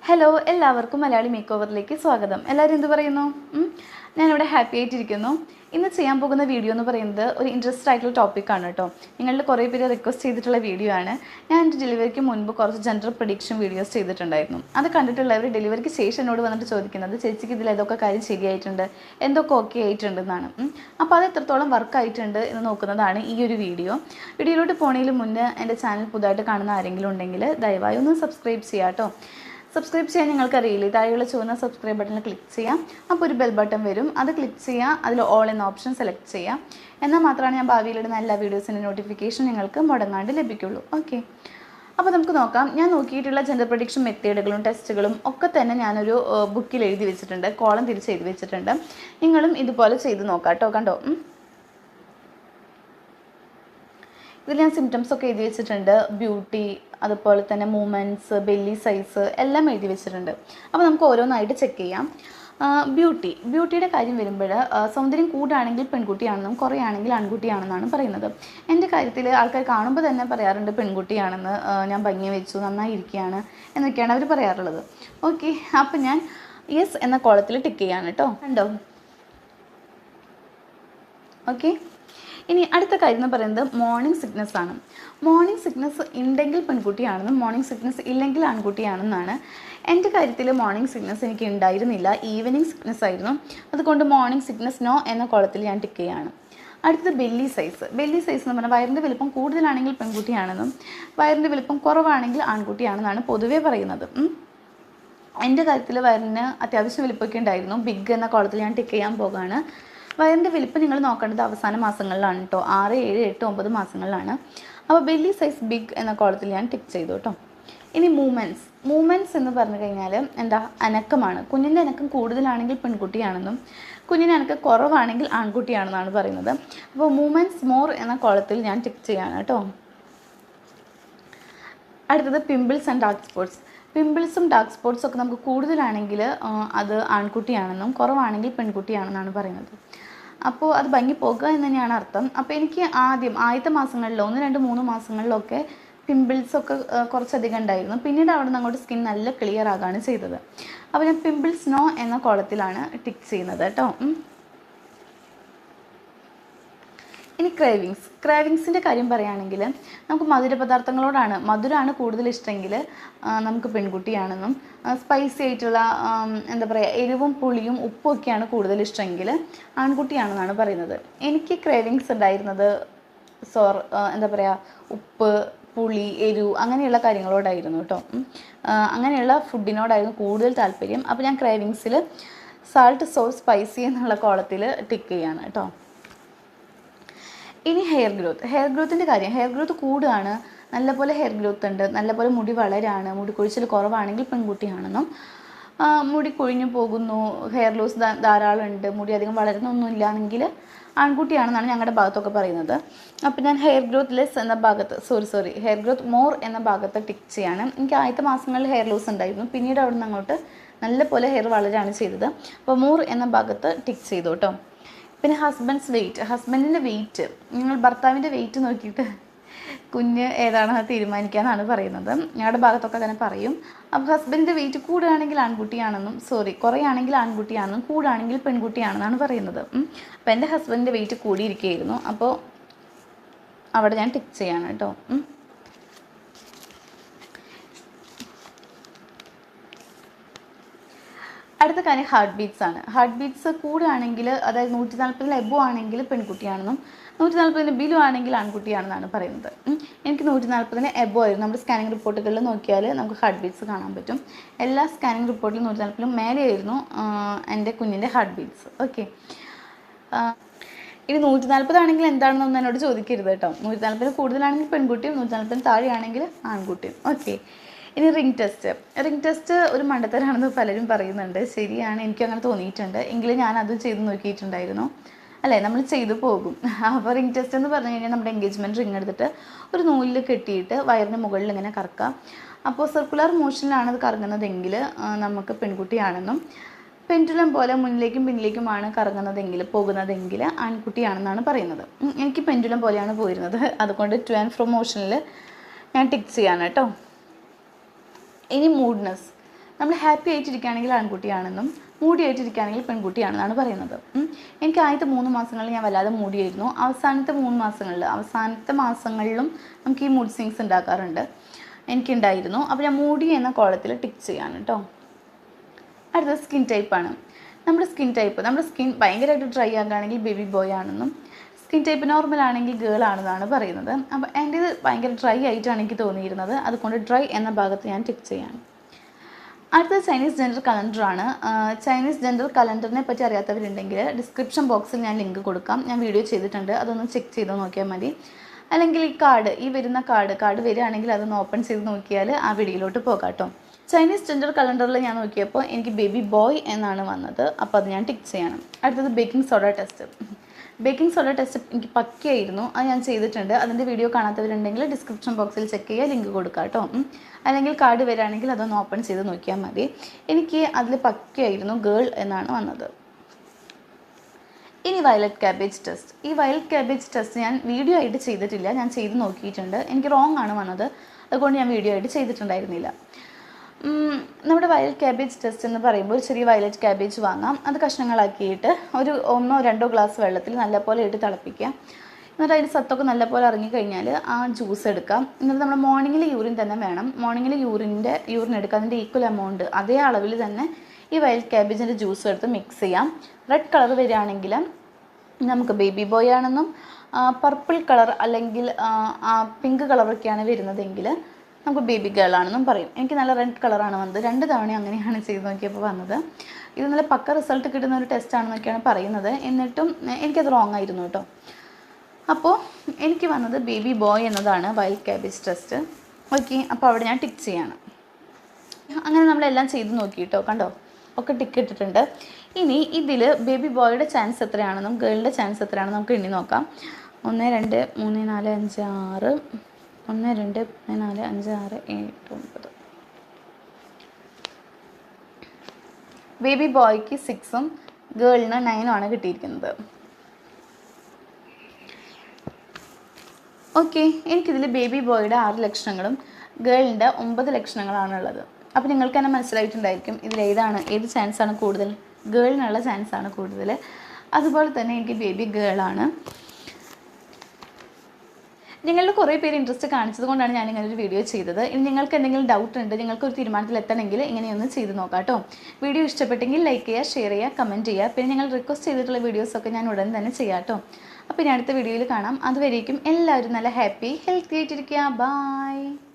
Hello, എല്ലാവർക്കും Malayali make ഓവറിലേക്ക് സ്വാഗതം. എല്ലാവരും എന്ത് പറയുന്നു? ഞാനിവിടെ ഹാപ്പി ആയിട്ടിരിക്കുന്നു. ഇന്ന് ചെയ്യാൻ പോകുന്ന വീഡിയോ എന്ന് പറയുന്നത് ഒരു ഇൻട്രസ്റ്റ് ആയിട്ടുള്ള ടോപ്പിക്കാണ് കേട്ടോ. നിങ്ങളിൽ കുറേ പേര് റിക്വസ്റ്റ് ചെയ്തിട്ടുള്ള വീഡിയോ ആണ്. ഞാൻ എൻ്റെ ഡെലിവറിക്ക് മുൻപ് കുറച്ച് ജെൻഡർ പ്രഡിക്ഷൻ വീഡിയോസ് ചെയ്തിട്ടുണ്ടായിരുന്നു. അത് കണ്ടിട്ടുള്ളവർ ഡെലിവറിക്ക് ശേഷം എന്നോട് വന്നിട്ട് ചോദിക്കുന്നത്, ചേച്ചിക്ക് ഇതിൽ ഏതൊക്കെ കാര്യം ശരിയായിട്ടുണ്ട്, എന്തൊക്കെ ഓക്കെ ആയിട്ടുണ്ടെന്നാണ്. അപ്പോൾ അത് എത്രത്തോളം വർക്ക് ആയിട്ടുണ്ട് എന്ന് നോക്കുന്നതാണ് ഈ ഒരു വീഡിയോ. വീഡിയോയിലോട്ട് പോണതിന് മുന്നേ എൻ്റെ ചാനൽ പുതുതായിട്ട് കാണുന്ന ആരെങ്കിലും ഉണ്ടെങ്കിൽ ദയവായി ഒന്ന് സബ്സ്ക്രൈബ് ചെയ്യാം കേട്ടോ. സബ്സ്ക്രൈബ് ചെയ്യാൻ നിങ്ങൾക്കറിയില്ലേ, താഴെയുള്ള ചുവന്ന സബ്സ്ക്രൈബ് ബട്ടണിൽ ക്ലിക്ക് ചെയ്യാം. അപ്പോൾ ഒരു ബെൽ ബട്ടൺ വരും, അത് ക്ലിക്ക് ചെയ്യുക. അതിൽ ഓൾ എന്ന ഓപ്ഷൻ സെലക്ട് ചെയ്യാം. എന്നാൽ മാത്രമാണ് ഞാൻ ഭാവിയിലിടുന്ന എല്ലാ വീഡിയോസിൻ്റെ നോട്ടിഫിക്കേഷൻ നിങ്ങൾക്ക് മുടങ്ങാണ്ട് ലഭിക്കുള്ളൂ. ഓക്കെ, അപ്പോൾ നമുക്ക് നോക്കാം. ഞാൻ നോക്കിയിട്ടുള്ള ജെൻഡർ പ്രഡിക്ഷൻ മെത്തേഡുകളും ടെസ്റ്റുകളും ഒക്കെ തന്നെ ഞാനൊരു ബുക്കിൽ എഴുതി വെച്ചിട്ടുണ്ട്, കോളം തിരിച്ച് എഴുതി വെച്ചിട്ടുണ്ട്. നിങ്ങളും ഇതുപോലെ ചെയ്ത് നോക്കാം കേട്ടോ. കണ്ടോ, ഇതിൽ ഞാൻ സിംറ്റംസ് ഒക്കെ എഴുതി വെച്ചിട്ടുണ്ട്. ബ്യൂട്ടി, അതുപോലെ തന്നെ മൂമെൻറ്റ്സ്, ബെല്ലി സൈസ് എല്ലാം എഴുതി വെച്ചിട്ടുണ്ട്. അപ്പോൾ നമുക്ക് ഓരോന്നായിട്ട് ചെക്ക് ചെയ്യാം. ബ്യൂട്ടിയുടെ കാര്യം വരുമ്പോൾ സൗന്ദര്യം കൂടുകയാണെങ്കിൽ പെൺകുട്ടിയാണെന്നും കുറയാണെങ്കിൽ ആൺകുട്ടിയാണെന്നാണ് പറയുന്നത്. എൻ്റെ കാര്യത്തിൽ ആൾക്കാർ കാണുമ്പോൾ തന്നെ പറയാറുണ്ട് പെൺകുട്ടിയാണെന്ന്, ഞാൻ ഭംഗി വെച്ചു, നന്നായിരിക്കുകയാണ് എന്നൊക്കെയാണ് അവർ പറയാറുള്ളത്. ഓക്കെ, അപ്പോൾ ഞാൻ യെസ് എന്ന കോളത്തിൽ ടിക്ക് ചെയ്യാണ് കേട്ടോ. കണ്ടോ, ഓക്കെ. ഇനി അടുത്ത കാര്യം എന്ന് പറയുന്നത് മോർണിംഗ് സിക്നസ് ആണ്. മോർണിംഗ് സിക്നസ് ഉണ്ടെങ്കിൽ പെൺകുട്ടിയാണെന്നും മോർണിംഗ് സിക്നസ് ഇല്ലെങ്കിൽ ആൺകുട്ടിയാണെന്നാണ്. എൻ്റെ കാര്യത്തിൽ മോർണിംഗ് സിക്നസ് എനിക്ക് ഉണ്ടായിരുന്നില്ല, ഈവനിങ് സിക്നസ് ആയിരുന്നു. അതുകൊണ്ട് മോർണിംഗ് സിക്നസ് നോ എന്ന കോളത്തിൽ ഞാൻ ടിക്ക് ചെയ്യാണ്. അടുത്തത് ബെല്ലി സൈസ്. ബെല്ലി സൈസ് എന്ന് പറഞ്ഞാൽ വയറിൻ്റെ വലിപ്പം കൂടുതലാണെങ്കിൽ പെൺകുട്ടിയാണെന്നും വയറിൻ്റെ വലിപ്പം കുറവാണെങ്കിൽ ആൺകുട്ടിയാണെന്നാണ് പൊതുവേ പറയുന്നത്. എൻ്റെ കാര്യത്തിൽ വയറിന് അത്യാവശ്യം വലിപ്പമൊക്കെ ഉണ്ടായിരുന്നു. ബിഗ് എന്ന കോളത്തിൽ ഞാൻ ടിക്ക് ചെയ്യാൻ പോകുകയാണ്. വയറിൻ്റെ വലിപ്പം നിങ്ങൾ നോക്കേണ്ടത് അവസാന മാസങ്ങളിലാണ് കേട്ടോ, 6, 7, 8, 9 മാസങ്ങളിലാണ്. അപ്പോൾ ബെല്ലി സൈസ് ബിഗ് എന്ന കോളത്തിൽ ഞാൻ ടിക്ക് ചെയ്തു കേട്ടോ. ഇനി മൂമെൻറ്റ്സ് എന്ന് പറഞ്ഞു കഴിഞ്ഞാൽ എന്താ, അനക്കമാണ്. കുഞ്ഞിൻ്റെ അനക്കം കൂടുതലാണെങ്കിൽ പെൺകുട്ടിയാണെന്നും കുഞ്ഞിൻ്റെ അനക്കം കുറവാണെങ്കിൽ ആൺകുട്ടിയാണെന്നാണ് പറയുന്നത്. അപ്പോൾ മൂമെൻറ്റ്സ് മോർ എന്ന കോളത്തിൽ ഞാൻ ടിക്ക് ചെയ്യാണ് കേട്ടോ. അടുത്തത് പിമ്പിൾസ് ആൻഡ് ഡാർക്ക് സ്പോട്ട്സ്. പിമ്പിൾസും ഡാർക്ക് സ്പോട്ട്സും ഒക്കെ നമുക്ക് കൂടുതലാണെങ്കിൽ അത് ആൺകുട്ടിയാണെന്നും കുറവാണെങ്കിൽ പെൺകുട്ടിയാണെന്നാണ് പറയുന്നത്. അപ്പോൾ അത് ഭംഗി പോകുക എന്ന് തന്നെയാണ് അർത്ഥം. അപ്പോൾ എനിക്ക് ആദ്യത്തെ മാസങ്ങളിലോ 1, 2, 3 മാസങ്ങളിലൊക്കെ പിമ്പിൾസൊക്കെ കുറച്ചധികം ഉണ്ടായിരുന്നു. പിന്നീട് അവിടെ നിന്ന് അങ്ങോട്ട് സ്കിൻ നല്ല ക്ലിയർ ആകുകയാണ് ചെയ്തത്. അപ്പോൾ ഞാൻ പിമ്പിൾസ് നോ എന്ന കോളത്തിലാണ് ടിക്ക് ചെയ്യുന്നത് കേട്ടോ. ഇനി ക്രേവിങ്സിൻ്റെ കാര്യം പറയുകയാണെങ്കിൽ നമുക്ക് മധുരമാണ് കൂടുതൽ ഇഷ്ടമെങ്കിൽ നമുക്ക് പെൺകുട്ടിയാണെന്നും സ്പൈസി ആയിട്ടുള്ള എന്താ പറയുക, എരിവും പുളിയും ഉപ്പും ഒക്കെയാണ് കൂടുതൽ ഇഷ്ടമെങ്കിൽ ആൺകുട്ടിയാണെന്നാണ് പറയുന്നത്. എനിക്ക് ക്രേവിങ്സ് ഉണ്ടായിരുന്നത് എന്താ പറയുക, ഉപ്പ്, പുളി, എരിവ് അങ്ങനെയുള്ള കാര്യങ്ങളോടായിരുന്നു കേട്ടോ. അങ്ങനെയുള്ള ഫുഡിനോടായിരുന്നു കൂടുതൽ താല്പര്യം. അപ്പോൾ ഞാൻ ക്രേവിങ്സിൽ സാൾട്ട്, സോസ്, സ്പൈസി എന്നുള്ള കോളത്തിൽ ടിക്ക് ചെയ്യാണ് കേട്ടോ. ഇനി ഹെയർ ഗ്രോത്തിൻ്റെ കാര്യം. ഹെയർ ഗ്രോത്ത് കൂടുകയാണ്, നല്ലപോലെ ഹെയർ ഗ്രോത്ത് ഉണ്ട്, നല്ലപോലെ മുടി വളരാണ്, മുടി കൊഴിച്ചിൽ കുറവാണെങ്കിൽ പെൺകുട്ടിയാണെന്നും മുടി കൊഴിഞ്ഞു പോകുന്നു, ഹെയർ ലോസ് ധാരാളം ഉണ്ട്, മുടി അധികം വളരുന്നൊന്നുമില്ലാണെങ്കിൽ ആൺകുട്ടിയാണെന്നാണ് ഞങ്ങളുടെ ഭാഗത്തൊക്കെ പറയുന്നത്. അപ്പോൾ ഞാൻ ഹെയർ ഗ്രോത്ത് മോർ എന്ന ഭാഗത്ത് ടിക്ക് ചെയ്യാണ്. എനിക്ക് ആദ്യത്തെ മാസങ്ങളിൽ ഹെയർ ലോസ് ഉണ്ടായിരുന്നു, പിന്നീട് അവിടെ നിന്ന് അങ്ങോട്ട് നല്ലപോലെ ഹെയർ വളരാണ് ചെയ്തത്. അപ്പോൾ മോർ എന്ന ഭാഗത്ത് ടിക്ക് ചെയ്തു കേട്ടോ. പിന്നെ ഹസ്ബൻഡിൻ്റെ വെയിറ്റ്, നിങ്ങൾ ഭർത്താവിൻ്റെ വെയിറ്റ് നോക്കിയിട്ട് കുഞ്ഞ് ഏതാണെന്ന് തീരുമാനിക്കാമെന്നാണ് പറയുന്നത്. ഞങ്ങളുടെ ഭാഗത്തൊക്കെ അങ്ങനെ പറയും. അപ്പോൾ ഹസ്ബൻഡിൻ്റെ വെയിറ്റ് കൂടുകയാണെങ്കിൽ കുറയാണെങ്കിൽ ആൺകുട്ടിയാണെന്നും കൂടുകയാണെങ്കിൽ പെൺകുട്ടിയാണെന്നാണ് പറയുന്നത്. അപ്പോൾ എൻ്റെ ഹസ്ബൻഡിൻ്റെ വെയിറ്റ് കൂടിയിരിക്കുകയായിരുന്നു, അപ്പോൾ അവിടെ ഞാൻ ടിക്ക് ചെയ്യാണ് കേട്ടോ. അടുത്ത കാര്യം ഹാർട്ട് ബീറ്റ്സ് കൂടുകയാണെങ്കിൽ, അതായത് 140 എബോ ആണെങ്കിൽ പെൺകുട്ടിയാണെന്നും 140 ബിലോ ആണെങ്കിൽ ആൺകുട്ടിയാണെന്നാണ് പറയുന്നത്. എനിക്ക് 140 എബോ ആയിരുന്നു. നമ്മുടെ സ്കാനിങ് റിപ്പോർട്ടുകളിൽ നോക്കിയാൽ നമുക്ക് ഹാർട്ട് ബീറ്റ്സ് കാണാൻ പറ്റും. എല്ലാ സ്കാനിങ് റിപ്പോർട്ടിലും 140 മേലെയായിരുന്നു എൻ്റെ കുഞ്ഞിൻ്റെ ഹാർട്ട് ബീറ്റ്സ്. ഓക്കെ, ഇനി 140 ആണെങ്കിൽ എന്താണെന്നൊന്നും എന്നോട് ചോദിക്കരുത് കേട്ടോ. 140 കൂടുതലാണെങ്കിൽ പെൺകുട്ടിയും 140 താഴെയാണെങ്കിൽ ആൺകുട്ടിയും. ഓക്കെ, ഇനി റിംഗ് ടെസ്റ്റ് ഒരു മണ്ടത്തരാണെന്ന് പലരും പറയുന്നുണ്ട്. ശരിയാണ്, എനിക്കും അങ്ങനെ തോന്നിയിട്ടുണ്ട്. എങ്കിലും ഞാൻ അത് ചെയ്ത് നോക്കിയിട്ടുണ്ടായിരുന്നു. അല്ലേ, നമ്മൾ ചെയ്തു പോകും. അപ്പോൾ റിംഗ് ടെസ്റ്റ് എന്ന് പറഞ്ഞു കഴിഞ്ഞാൽ നമ്മുടെ എൻഗേജ്മെൻറ്റ് റിംഗ് എടുത്തിട്ട് ഒരു നൂലിൽ കെട്ടിയിട്ട് വയറിന് മുകളിൽ ഇങ്ങനെ കറക്കാം. അപ്പോൾ സർക്കുലർ മോഷനിലാണ് അത് കറങ്ങുന്നതെങ്കിൽ നമുക്ക് പെൺകുട്ടിയാണെന്നും പെൻഡുലം പോലെ മുന്നിലേക്കും പിന്നിലേക്കുമാണ് പോകുന്നതെങ്കിൽ ആൺകുട്ടിയാണെന്നാണ് പറയുന്നത്. എനിക്ക് പെൻഡുലം പോലെയാണ് പോയിരുന്നത്, അതുകൊണ്ട് ടു ആൻഡ് ഫ്രോ മോഷനിൽ ഞാൻ ടിക്ക് ചെയ്യാണ് കേട്ടോ. ഇനി നമ്മൾ ഹാപ്പി ആയിട്ടിരിക്കുകയാണെങ്കിൽ ആൺകുട്ടിയാണെന്നും മൂടി ആയിട്ടിരിക്കുകയാണെങ്കിൽ പെൺകുട്ടിയാണെന്നാണ് പറയുന്നത്. എനിക്ക് ആദ്യത്തെ 3 മാസങ്ങളിൽ ഞാൻ വല്ലാതെ മൂടിയായിരുന്നു. അവസാനത്തെ മാസങ്ങളിലും നമുക്ക് ഈ മൂഡ് സ്വിങ്സ് ഉണ്ടാക്കാറുണ്ട്, എനിക്കുണ്ടായിരുന്നു. അപ്പോൾ ഞാൻ മൂടി എന്ന കോളത്തിൽ ടിക്ക് ചെയ്യാണ് കേട്ടോ. അടുത്തത് സ്കിൻ ടൈപ്പാണ്. നമ്മുടെ സ്കിൻ ഭയങ്കരമായിട്ട് ഡ്രൈ ആകുകയാണെങ്കിൽ ബേബി ബോയ് ആണെന്നും സ്കിൻ ടൈപ്പ് നോർമൽ ആണെങ്കിൽ ഗേൾ ആണെന്നാണ് പറയുന്നത്. അപ്പോൾ എൻ്റേത് ഭയങ്കര ഡ്രൈ ആയിട്ടാണ് എനിക്ക് തോന്നിയിരുന്നത്, അതുകൊണ്ട് ഡ്രൈ എന്ന ഭാഗത്ത് ഞാൻ ടിക്ക് ചെയ്യാണ്. അടുത്തത് ചൈനീസ് ജെൻഡർ കലണ്ടറാണ്. ചൈനീസ് ജെൻഡർ കലണ്ടറിനെ പറ്റി അറിയാത്തവരുണ്ടെങ്കിൽ ഡിസ്ക്രിപ്ഷൻ ബോക്സിൽ ഞാൻ ലിങ്ക് കൊടുക്കാം. ഞാൻ വീഡിയോ ചെയ്തിട്ടുണ്ട്, അതൊന്ന് ചെക്ക് ചെയ്ത് നോക്കിയാൽ മതി. അല്ലെങ്കിൽ ഈ വരുന്ന കാർഡ് വരികയാണെങ്കിൽ അതൊന്ന് ഓപ്പൺ ചെയ്ത് നോക്കിയാൽ ആ വീഡിയോയിലോട്ട് പോകാം കേട്ടോ. ചൈനീസ് ജെൻഡർ കലണ്ടറിൽ ഞാൻ നോക്കിയപ്പോൾ എനിക്ക് ബേബി ബോയ് എന്നാണ് വന്നത്, അപ്പോൾ അത് ഞാൻ ടിക്ക് ചെയ്യണം. അടുത്തത് ബേക്കിംഗ് സോഡ ടെസ്റ്റ് എനിക്ക് പക്കയായിരുന്നു, അത് ഞാൻ ചെയ്തിട്ടുണ്ട്. അതിൻ്റെ വീഡിയോ കാണാത്തവരുണ്ടെങ്കിൽ ഡിസ്ക്രിപ്ഷൻ ബോക്സിൽ ചെക്ക് ചെയ്യുക, ലിങ്ക് കൊടുക്കാം കേട്ടോ. അല്ലെങ്കിൽ കാർഡ് വരികയാണെങ്കിൽ അതൊന്ന് ഓപ്പൺ ചെയ്ത് നോക്കിയാൽ മതി. എനിക്ക് അതിൽ പക്കയായിരുന്നു, ഗേൾ എന്നാണ് വന്നത്. ഇനി വയലറ്റ് ക്യാബേജ് ടെസ്റ്റ് ഞാൻ വീഡിയോ ആയിട്ട് ചെയ്തിട്ടില്ല, ഞാൻ ചെയ്ത് നോക്കിയിട്ടുണ്ട്. എനിക്ക് റോങ് ആണ് വന്നത്, അതുകൊണ്ട് ഞാൻ വീഡിയോ ആയിട്ട് ചെയ്തിട്ടുണ്ടായിരുന്നില്ല. നമ്മുടെ വയലറ്റ് ക്യാബേജ് ടെസ്റ്റ് എന്ന് പറയുമ്പോൾ ഒരു ചെറിയ വയലറ്റ് ക്യാബേജ് വാങ്ങാം, അത് കഷ്ണങ്ങളാക്കിയിട്ട് ഒരു 1-2 ഗ്ലാസ് വെള്ളത്തിൽ നല്ലപോലെ ഇട്ട് തിളപ്പിക്കുക. എന്നിട്ട് അതിൻ്റെ സത്തൊക്കെ നല്ലപോലെ ഇറങ്ങിക്കഴിഞ്ഞാൽ ആ ജ്യൂസ് എടുക്കാം. എന്നിട്ട് നമ്മൾ മോർണിംഗിൽ യൂറിൻ തന്നെ വേണം, മോർണിംഗിൽ യൂറിൻ എടുക്കുക, അതിൻ്റെ ഈക്വൽ എമൗണ്ട് അതേ അളവിൽ തന്നെ ഈ വയലറ്റ് ക്യാബേജിൻ്റെ ജ്യൂസ് എടുത്ത് മിക്സ് ചെയ്യാം. റെഡ് കളർ വരികയാണെങ്കിൽ നമുക്ക് ബേബി ബോയ് ആണെന്നും പർപ്പിൾ കളർ അല്ലെങ്കിൽ പിങ്ക് കളറൊക്കെയാണ് വരുന്നതെങ്കിൽ നമുക്ക് ബേബി ഗേൾ ആണെന്നും പറയും. എനിക്ക് നല്ല റെഡ് കളറാണ് വന്നത്, 2 തവണ അങ്ങനെയാണ് ചെയ്ത് നോക്കിയപ്പോൾ വന്നത്. ഇത് നല്ല പക്ക റിസൾട്ട് കിട്ടുന്ന ഒരു ടെസ്റ്റ് ആണെന്നൊക്കെയാണ് പറയുന്നത്, എന്നിട്ടും എനിക്കത് റോങ് ആയിരുന്നു കേട്ടോ. അപ്പോൾ എനിക്ക് വന്നത് ബേബി ബോയ് എന്നതാണ് വയലറ്റ് ക്യാബേജ് ടെസ്റ്റ്. ഓക്കെ, അപ്പോൾ അവിടെ ഞാൻ ടിക്ക് ചെയ്യാണ്. അങ്ങനെ നമ്മളെല്ലാം ചെയ്ത് നോക്കി കേട്ടോ, കണ്ടോ, ഒക്കെ ടിക്ക് ഇട്ടിട്ടുണ്ട്. ഇനി ഇതിൽ ബേബി ബോയുടെ ചാൻസ് എത്രയാണെന്നും ഗേളിൻ്റെ ചാൻസ് എത്രയാണെന്നും നമുക്ക് എണ്ണി നോക്കാം. 1 2 3 4 5 6 1 2 3 4 5 6 7 9. ബേബി ബോയ്ക്ക് 6ഉം ഗേളിന് 9ഉം ആണ് കിട്ടിയിരിക്കുന്നത്. ഓക്കെ, എനിക്കിതിൽ ബേബി ബോയുടെ 6 ലക്ഷണങ്ങളും ഗേളിൻ്റെ 9 ലക്ഷണങ്ങളാണുള്ളത്. അപ്പോൾ നിങ്ങൾക്ക് തന്നെ മനസ്സിലായിട്ടുണ്ടായിരിക്കും ഏത് ചാൻസാണ് കൂടുതൽ. ഗേളിനുള്ള ചാൻസാണ് കൂടുതൽ. അതുപോലെ തന്നെ എനിക്ക് ബേബി ഗേളാണ്. നിങ്ങളുടെ കുറേ പേര് ഇൻട്രസ്റ്റ് കാണിച്ചത് കൊണ്ടാണ് ഞാൻ ഇങ്ങനെ ഒരു വീഡിയോ ചെയ്തത്. ഇനി നിങ്ങൾക്ക് എന്തെങ്കിലും ഡൗട്ട് ഉണ്ട്, നിങ്ങൾക്കൊരു തീരുമാനത്തിൽ എത്തണമെങ്കിൽ ഇങ്ങനെയൊന്ന് ചെയ്ത് നോക്കാം കേട്ടോ. വീഡിയോ ഇഷ്ടപ്പെട്ടെങ്കിൽ ലൈക്ക് ചെയ്യുക, ഷെയർ ചെയ്യുക, കമൻറ്റ് ചെയ്യുക. പിന്നെ നിങ്ങൾ റിക്വസ്റ്റ് ചെയ്തിട്ടുള്ള വീഡിയോസൊക്കെ ഞാൻ ഉടൻ തന്നെ ചെയ്യാം കേട്ടോ. അപ്പോൾ ഇനി അടുത്ത വീഡിയോയിൽ കാണാം. അതുവരേക്കും എല്ലാവരും നല്ല ഹാപ്പി ഹെൽത്തി ആയിട്ടിരിക്കുക. ബൈ.